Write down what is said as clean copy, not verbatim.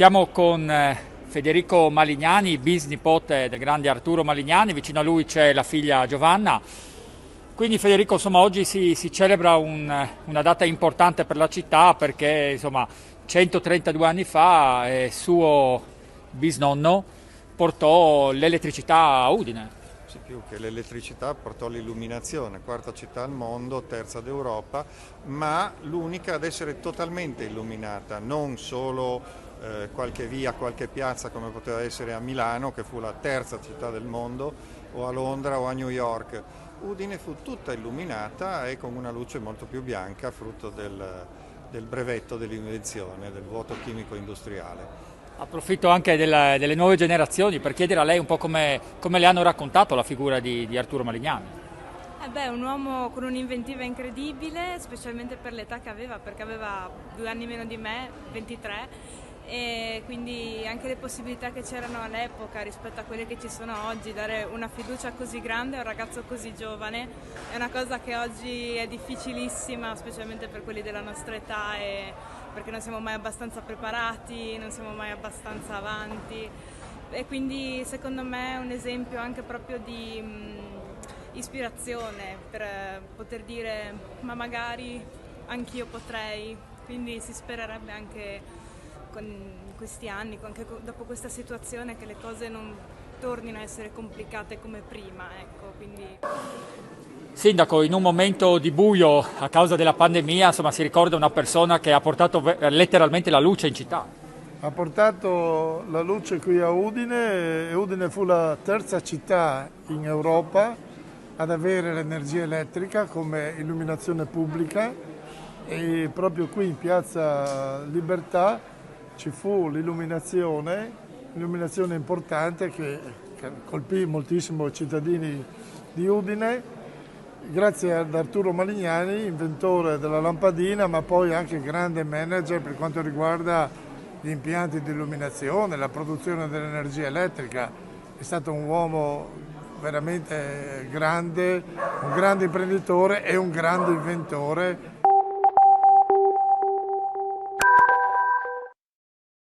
Stiamo con Federico Malignani, bisnipote del grande Arturo Malignani, vicino a lui c'è la figlia Giovanna. Quindi Federico, insomma, oggi si celebra una data importante per la città perché, insomma, 132 anni fa suo bisnonno portò l'elettricità a Udine. Sì, più che l'elettricità portò l'illuminazione, quarta città al mondo, terza d'Europa, ma l'unica ad essere totalmente illuminata, non solo qualche via, qualche piazza come poteva essere a Milano, che fu la terza città del mondo, o a Londra o a New York. Udine fu tutta illuminata e con una luce molto più bianca, frutto del brevetto dell'invenzione, del vuoto chimico industriale. Approfitto anche delle nuove generazioni per chiedere a lei un po' come le hanno raccontato la figura di Arturo Malignani. Un uomo con un'inventiva incredibile, specialmente per l'età che aveva, perché aveva 2 anni meno di me, 23, e quindi anche le possibilità che c'erano all'epoca rispetto a quelle che ci sono oggi, dare una fiducia così grande a un ragazzo così giovane, è una cosa che oggi è difficilissima, specialmente per quelli della nostra età, perché non siamo mai abbastanza preparati, non siamo mai abbastanza avanti, e quindi secondo me è un esempio anche proprio di ispirazione per poter dire ma magari anch'io potrei, quindi si spererebbe anche con questi anni, anche dopo questa situazione, che le cose non tornino a essere complicate come prima, ecco, quindi... Sindaco, in un momento di buio a causa della pandemia, insomma, si ricorda una persona che ha portato letteralmente la luce in città. Ha portato la luce qui a Udine e Udine fu la terza città in Europa ad avere l'energia elettrica come illuminazione pubblica, e proprio qui in Piazza Libertà ci fu l'illuminazione importante che colpì moltissimo i cittadini di Udine, grazie ad Arturo Malignani, inventore della lampadina, ma poi anche grande manager per quanto riguarda gli impianti di illuminazione, la produzione dell'energia elettrica. È stato un uomo veramente grande, un grande imprenditore e un grande inventore